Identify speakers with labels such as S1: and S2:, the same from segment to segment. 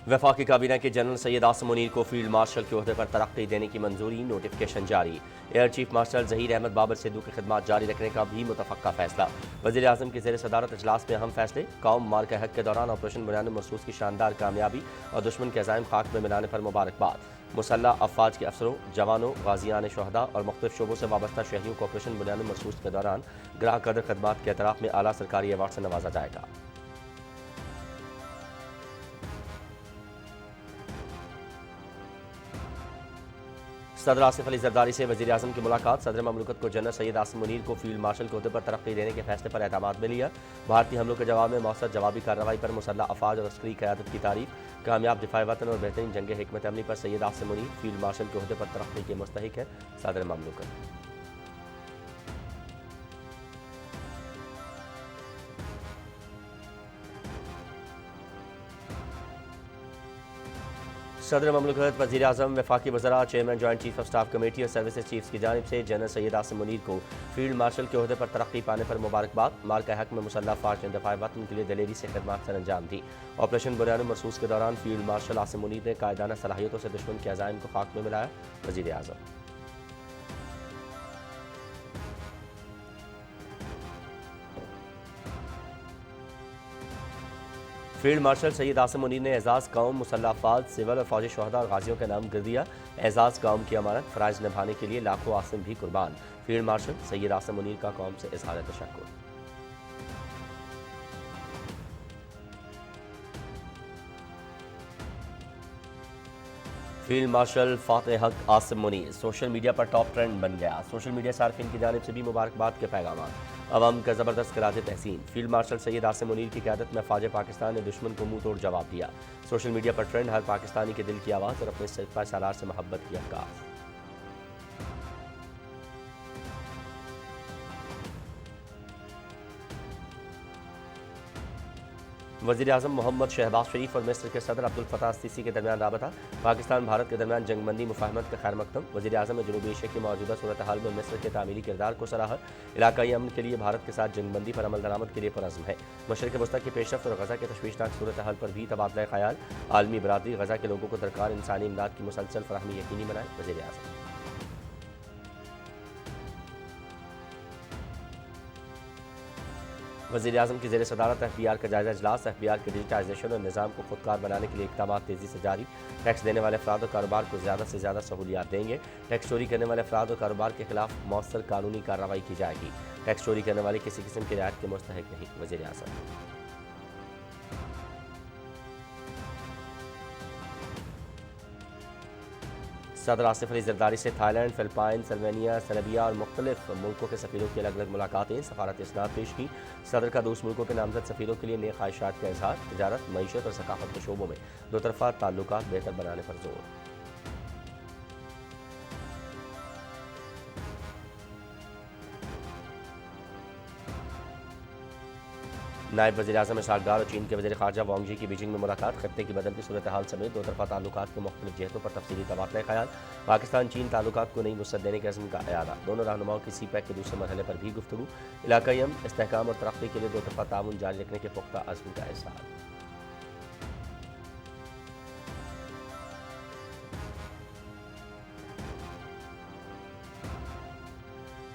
S1: वफाकी काबीना के जनरल सैयद आसिम मुनीर को फील्ड मार्शल के ओहदे पर तरक्की देने की मंजूरी, नोटिफिकेशन जारी। Air chief marshal Zaheer Ahmed Babar Sidhu की खिदमत जारी रखने का भी मुतफ़क्का फैसला। वज़ीर आज़म की ज़ेर सदारत इजलास में अहम फैसले। कौम मार के हक के दौरान ऑपरेशन बुनियाद मरसूस की शानदार कामयाबी और दुश्मन के अज़ाइम खाक में मिलाने पर मुबारकबाद। मुसल्लह अफ़वाज के अफसरों, जवानों, गाज़ियान शहदा और मुख्तलिफ शोबों से वाबस्ता शहरियों को ऑपरेशन बुनियाद मरसूस के दौरान ग्राह कदर खदमात के एतराफ़ में आला सरकारी अवार्ड से नवाजा जाएगा। सदर आसिफ अली जरदारी से वज़ीर आज़म की मुलाकात। सदर ममलकत को जनरल सैयद आसिम मुनीर को फील्ड मार्शल के ओहदे पर तरक्की देने के फैसले पर एतमाद में लिया। भारतीय हमलों के जवाब में मौसर जवाबी कार्रवाई पर मुसल्लह अफवाज और अस्करी क़यादत की तारीफ। कामयाब दिफा वतन और बेहतरीन जंग हिकमत अमली पर सैयद आसिम मुनीर फील्ड मार्शल के ओहदे पर तरक्की के मुस्तहिक है। सदर ममलकत सदर ममलकत वज़ीर आज़म वफाकी वज़रा chairman joint chief of staff committee और सर्विसेज चीफ्स की जानिब से जनरल सैयद आसिम मुनीर को फील्ड मार्शल के ओहदे पर तरक्की पाने पर मुबारकबाद। माल का हक में मुसल्लह अफ़वाज ने दफ़ा वतन के लिए दलेरी से खिदमत सर अंजाम दी। ऑपरेशन बुनियाद मरसूस के दौरान फील्ड मार्शल आसिम मुनीर ने कायदाना सलाहियतों से दुश्मन के अज़ाइम को खाक में मिलाया। वज़ीर आज़म फील्ड मार्शल सैयद आसिम मुनीर ने एजाज़ कौम, मुसल्लह अफ़वाज, सिविल और फौजी शहदा और गाजियों का नाम कर दिया। एजाज़ कौम की अमानत फ़राइज़ निभाने के लिए लाखों आसिम भी कुर्बान। फील्ड मार्शल सैयद आसिम मुनीर का कौम से इज़हार तशक्कुर। फील्ड मार्शल फ़ातेह हक आसिम मुनीर सोशल मीडिया पर टॉप ट्रेंड बन गया। सोशल मीडिया सार्फिन की जानिब से भी मुबारकबाद के पैगाम। अवाम का ज़बरदस्त कराते तहसीन। फील्ड मार्शल सैयद आसिम मुनीर की क़यादत में फ़ौज पाकिस्तान ने दुश्मन को मुंह तोड़ जवाब दिया। सोशल मीडिया पर ट्रेंड हर पाकिस्तानी के दिल की आवाज़ और अपने सिपा सालार से मोहब्बत की अक्कास। वज़ीर आज़म मोहम्मद शहबाज शरीफ और मिस्र के सदर अब्दुल फ़ताह सीसी के दरमियान राबता। पाकिस्तान भारत के दरमियान जंगबंदी मुफाहमत का खैर मकदम। वज़ीर आज़म ने जनूबी एशिया की मौजूदा सूरत हाल में मिस्र के तामीरी किरदार को सराहा। इलाकाई अमन के लिए भारत के साथ जंगबंदी पर अमल दरामद के लिए पुरज़्म है। मशरिक़ वस्ती की पेशरफ्त और गज़ा के तशवीशनाक सूरत हाल पर भी तबादला ख़याल। आलमी बरादरी गज़ा के लोगों को दरकार इंसानी इमदाद की मुसलसल फराहमी यकीनी बनाए। वज़ीर आज़म वज़ीर आज़म की ज़ेर सदारत FBI का जायज़ा इजलास। FBI के डिजिटाइजेशन और निज़ाम को खुदकार बनाने के लिए इक़दाम तेज़ी से जारी। टैक्स देने वाले अफराद और कारोबार को ज़्यादा से ज़्यादा सहूलियात देंगे। टैक्स चोरी करने वाले अफराद और कारोबार के खिलाफ मौसर कानूनी कार्रवाई की जाएगी। टैक्स चोरी करने वाले किसी किस्म की रियायत के मुस्तहिक नहीं। वज़ीर आज़म सदर आसिफ अली जरदारी से थाईलैंड, फिलिपाइन, सर्मेनिया, सर्बिया और मुख्तलिफ मुल्कों के सफ़ीरों की अलग अलग मुलाकातें। सफारत इसनाद पेश की। सदर का दूसरे मुल्कों के नामजद सफ़ीरों के लिए नए ख्वाहिशात का इजहार। तिजारत, मईशत और सकाफत के शोबों में दो तरफ़ा ताल्लुकात बेहतर बनाने पर जोर। नायब वज़ीर आज़म इसहाक़ और चीन के वज़ीर ख़ारजा वांग यी की बीजिंग में मुलाकात। खत्ते की बदलती सूरत हाल समेत दो तरफ़ा ताल्लुकात के मुख्तलिफ जहतों पर तफसीली तबादला ख़याल। पाकिस्तान चीन ताल्लुकात को नई वुसअत देने के अज़्म का इरादा। दोनों रहनुमाओं की CPEC के दूसरे मरहले पर भी गुफ्तगू। इलाकाई अमन, इस्तेहकाम और तरक्की के लिए दो तरफ़ा ताउन जारी रखने के पुख्ता अज़्म का इज़हार।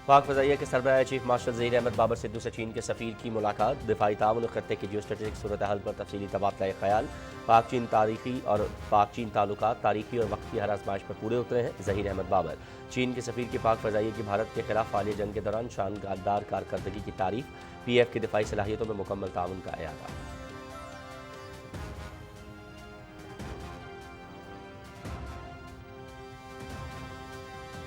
S1: पाक फ़ज़ाइया के सरबराह चीफ मार्शल ज़हीर अहमद बाबर सिद्धू से चीन के सफ़ीर की मुलाकात। दिफाई ताउन और खत्ते की जियो स्ट्रेटेजिक सूरत हाल पर तफसीली तबादला ख़याल। पाक चीन ताल्लुकात तारीखी और वक्ती हर आजमाइश पर पूरे उतरे हैं। ज़हीर अहमद बाबर चीन के सफ़ीर की पाक फ़ज़ाइया की भारत के खिलाफ हालिया जंग के दौरान शानदार कारकर्दगी की तारीफ। PF की दिफाई सलाहियतों में मुकम्मल ताउन का इरादा।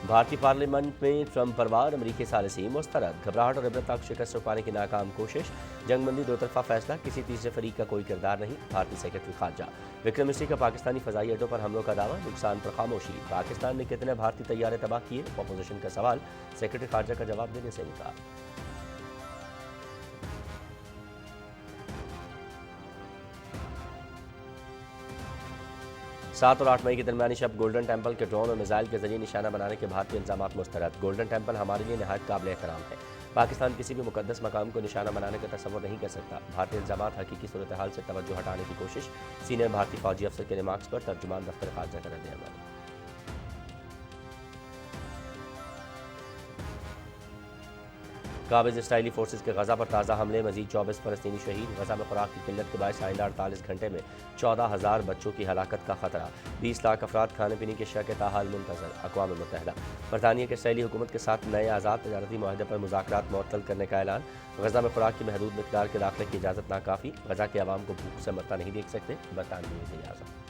S1: भारतीय पार्लियामेंट में ट्रंप परवार, अमरीकी सालिसी मुस्तरद। घबराहट और इबरतनाक शिकस्त पाने की नाकाम कोशिश। जंगबंदी दो तरफा फैसला, किसी तीसरे फरीक का कोई किरदार नहीं। भारतीय सेक्रेटरी खारजा विक्रम मिस्री का पाकिस्तानी फ़ज़ाई अड्डों पर हमलों का दावा। नुकसान पर खामोशी। पाकिस्तान ने कितने भारतीय तैयारे तबाह किए? अपोजिशन का सवाल। सेक्रेटरी खारजा का जवाब देने से इनकार। 7 और 8 मई के दरमियानी शब गोल्डन टेम्पल के ड्रोन और मिसाइल के जरिए निशाना बनाने के भारतीय इंतजामात मुस्तरद। गोल्डन टेम्पल हमारे लिए नहायत काबिल एहतराम है। پاکستان کسی بھی مقدس مقام کو نشانہ بنانے کا تصور نہیں کر سکتا۔ بھارتی الزامات حقیقی صورتحال سے توجہ ہٹانے کی کوشش، سینئر بھارتی فوجی افسر کے ریمارکس پر ترجمان دفتر خارجہ کا رد عمل۔ قابض اسرائیلی فورسز کے غزہ پر تازہ حملے، مزید 24 فلسطینی شہید۔ غزہ میں خوراک کی قلت کے باعث آئندہ 48 گھنٹے میں 14,000 بچوں کی ہلاکت کا خطرہ، 20 لاکھ افراد کھانے پینے کی اشیاء کے تاحال منتظر۔ اقوام متحدہ۔ برطانیہ کے اسرائیلی حکومت کے ساتھ نئے آزاد تجارتی معاہدے پر مذاکرات معطل کرنے کا اعلان۔ غزہ میں خوراک کی محدود مقدار کے داخلے کی اجازت ناکافی، غزہ کے عوام کو بھوک سے مرتا نہیں دیکھ سکتے، برطانوی وزیر اعظم۔